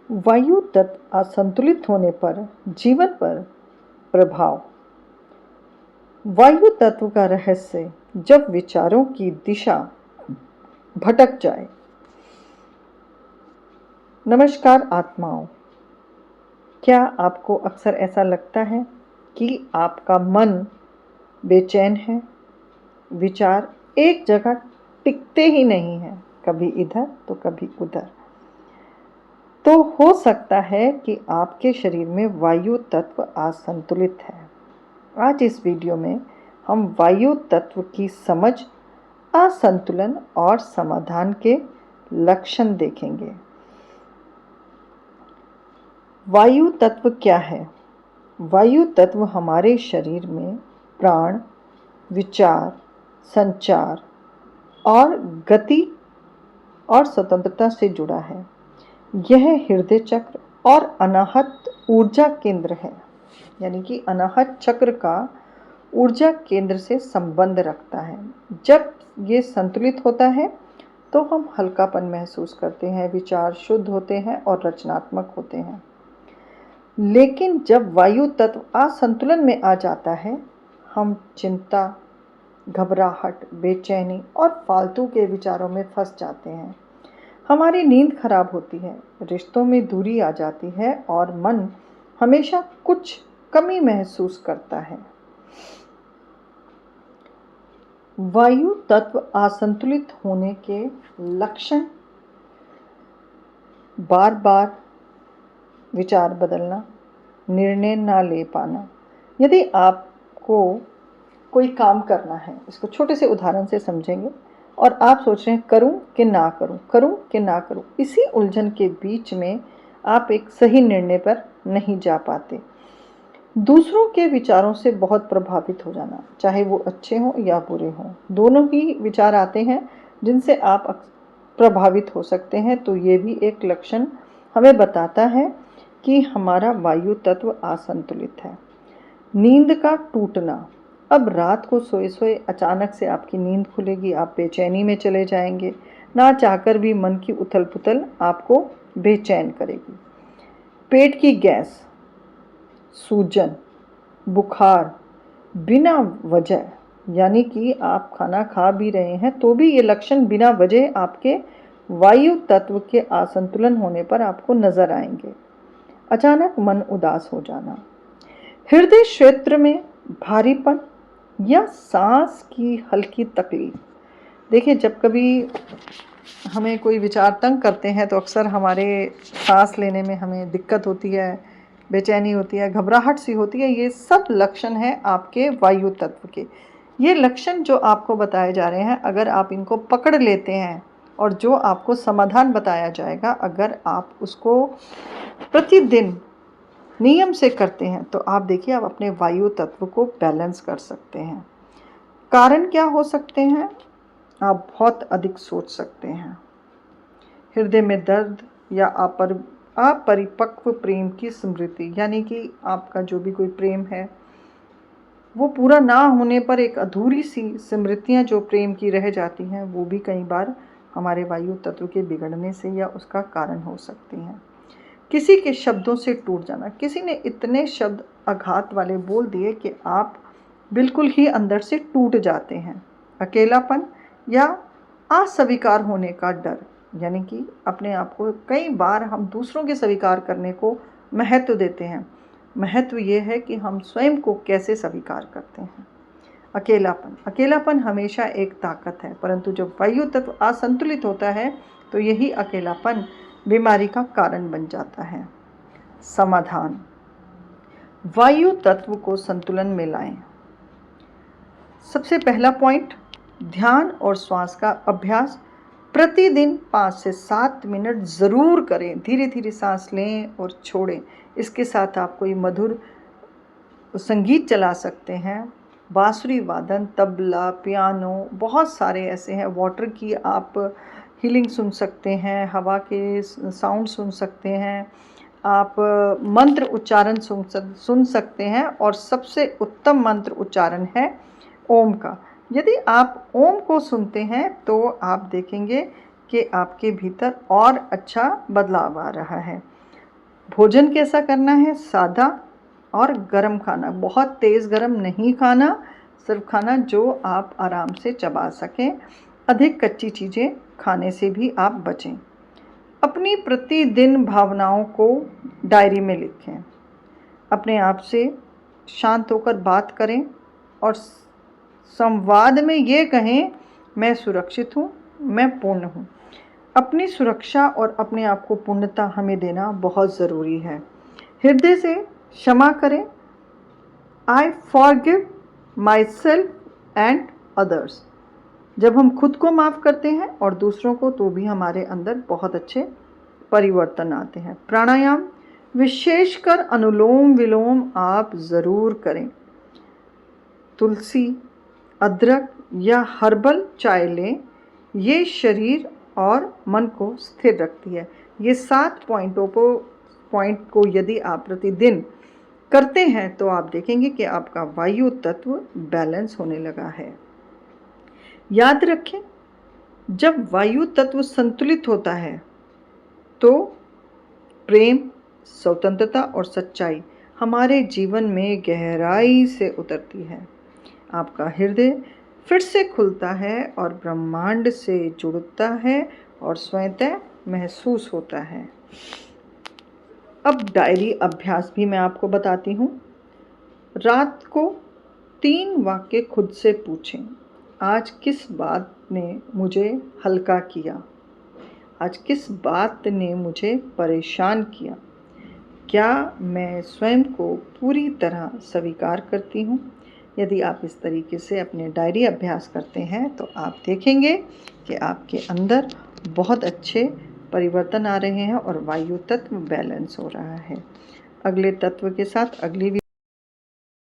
वायु तत्व असंतुलित होने पर जीवन पर प्रभाव। वायु तत्व का रहस्य जब विचारों की दिशा भटक जाए। नमस्कार आत्माओं, क्या आपको अक्सर ऐसा लगता है कि आपका मन बेचैन है? विचार एक जगह टिकते ही नहीं हैं, कभी इधर तो कभी उधर। तो हो सकता है कि आपके शरीर में वायु तत्व असंतुलित है। आज इस वीडियो में हम वायु तत्व की समझ, असंतुलन और समाधान के लक्षण देखेंगे। वायु तत्व क्या है? वायु तत्व हमारे शरीर में प्राण, विचार, संचार और गति और स्वतंत्रता से जुड़ा है। यह हृदय चक्र और अनाहत ऊर्जा केंद्र है, यानी कि अनाहत चक्र का ऊर्जा केंद्र से संबंध रखता है। जब ये संतुलित होता है तो हम हल्कापन महसूस करते हैं, विचार शुद्ध होते हैं और रचनात्मक होते हैं। लेकिन जब वायु तत्व असंतुलन में आ जाता है, हम चिंता, घबराहट, बेचैनी और फालतू के विचारों में फंस जाते हैं। हमारी नींद खराब होती है, रिश्तों में दूरी आ जाती है और मन हमेशा कुछ कमी महसूस करता है। वायु तत्व असंतुलित होने के लक्षण: बार बार विचार बदलना, निर्णय ना ले पाना। यदि आपको कोई काम करना है, इसको छोटे से उदाहरण से समझेंगे, और आप सोच रहे हैं करूं कि ना करूं, करूं कि ना करूं, इसी उलझन के बीच में आप एक सही निर्णय पर नहीं जा पाते। दूसरों के विचारों से बहुत प्रभावित हो जाना, चाहे वो अच्छे हों या बुरे हों, दोनों ही विचार आते हैं जिनसे आप प्रभावित हो सकते हैं। तो ये भी एक लक्षण हमें बताता है कि हमारा वायु तत्व असंतुलित है। नींद का टूटना, अब रात को सोए सोए अचानक से आपकी नींद खुलेगी, आप बेचैनी में चले जाएंगे। ना चाहकर भी मन की उथल पुथल आपको बेचैन करेगी। पेट की गैस, सूजन, बुखार बिना वजह, यानी कि आप खाना खा भी रहे हैं तो भी ये लक्षण बिना वजह आपके वायु तत्व के असंतुलन होने पर आपको नजर आएंगे। अचानक मन उदास हो जाना, हृदय क्षेत्र में भारीपन या सांस की हल्की तकलीफ। देखिए, जब कभी हमें कोई विचार तंग करते हैं तो अक्सर हमारे सांस लेने में हमें दिक्कत होती है, बेचैनी होती है, घबराहट सी होती है। ये सब लक्षण हैं आपके वायु तत्व के। ये लक्षण जो आपको बताए जा रहे हैं, अगर आप इनको पकड़ लेते हैं और जो आपको समाधान बताया जाएगा, अगर आप उसको प्रतिदिन नियम से करते हैं तो आप देखिए, आप अपने वायु तत्व को बैलेंस कर सकते हैं। कारण क्या हो सकते हैं? आप बहुत अधिक सोच सकते हैं, हृदय में दर्द या अपरिपक्व प्रेम की स्मृति, यानी कि आपका जो भी कोई प्रेम है वो पूरा ना होने पर एक अधूरी सी स्मृतियाँ जो प्रेम की रह जाती हैं, वो भी कई बार हमारे वायु तत्व के बिगड़ने से या उसका कारण हो सकती हैं। किसी के शब्दों से टूट जाना, किसी ने इतने शब्द आघात वाले बोल दिए कि आप बिल्कुल ही अंदर से टूट जाते हैं। अकेलापन या अस्वीकार होने का डर, यानी कि अपने आप को कई बार हम दूसरों के स्वीकार करने को महत्व देते हैं। महत्व ये है कि हम स्वयं को कैसे स्वीकार करते हैं। अकेलापन हमेशा एक ताकत है, परंतु जब वायु तत्व असंतुलित होता है तो यही अकेलापन बीमारी का कारण बन जाता है। समाधान: वायु तत्व को संतुलन में लाएं। सबसे पहला पॉइंट, ध्यान और श्वास का अभ्यास प्रतिदिन 5 से 7 मिनट ज़रूर करें। धीरे धीरे सांस लें और छोड़ें। इसके साथ आप कोई मधुर संगीत चला सकते हैं, बांसुरी वादन, तबला, पियानो, बहुत सारे ऐसे हैं। वाटर की आप हीलिंग सुन सकते हैं, हवा के साउंड सुन सकते हैं, आप मंत्र उच्चारण सुन सकते हैं, और सबसे उत्तम मंत्र उच्चारण है ओम का। यदि आप ओम को सुनते हैं तो आप देखेंगे कि आपके भीतर और अच्छा बदलाव आ रहा है। भोजन कैसा करना है? सादा और गरम खाना, बहुत तेज़ गरम नहीं खाना, सिर्फ खाना जो आप आराम से चबा सकें। अधिक कच्ची चीज़ें खाने से भी आप बचें। अपनी प्रतिदिन भावनाओं को डायरी में लिखें। अपने आप से शांत होकर बात करें और संवाद में ये कहें, मैं सुरक्षित हूँ, मैं पूर्ण हूँ। अपनी सुरक्षा और अपने आप को पूर्णता हमें देना बहुत ज़रूरी है। हृदय से क्षमा करें। I forgive my self and others. जब हम खुद को माफ़ करते हैं और दूसरों को, तो भी हमारे अंदर बहुत अच्छे परिवर्तन आते हैं। प्राणायाम, विशेषकर अनुलोम विलोम आप ज़रूर करें। तुलसी, अदरक या हर्बल चाय लें। ये शरीर और मन को स्थिर रखती है। ये 7 पॉइंट को यदि आप प्रतिदिन करते हैं तो आप देखेंगे कि आपका वायु तत्व बैलेंस होने लगा है। याद रखें, जब वायु तत्व संतुलित होता है तो प्रेम, स्वतंत्रता और सच्चाई हमारे जीवन में गहराई से उतरती है। आपका हृदय फिर से खुलता है और ब्रह्मांड से जुड़ता है और स्वयं महसूस होता है। अब डायरी अभ्यास भी मैं आपको बताती हूँ। रात को 3 वाक्य खुद से पूछें। आज किस बात ने मुझे हल्का किया? आज किस बात ने मुझे परेशान किया? क्या मैं स्वयं को पूरी तरह स्वीकार करती हूँ? यदि आप इस तरीके से अपने डायरी अभ्यास करते हैं तो आप देखेंगे कि आपके अंदर बहुत अच्छे परिवर्तन आ रहे हैं और वायु तत्व बैलेंस हो रहा है। अगले तत्व के साथ अगली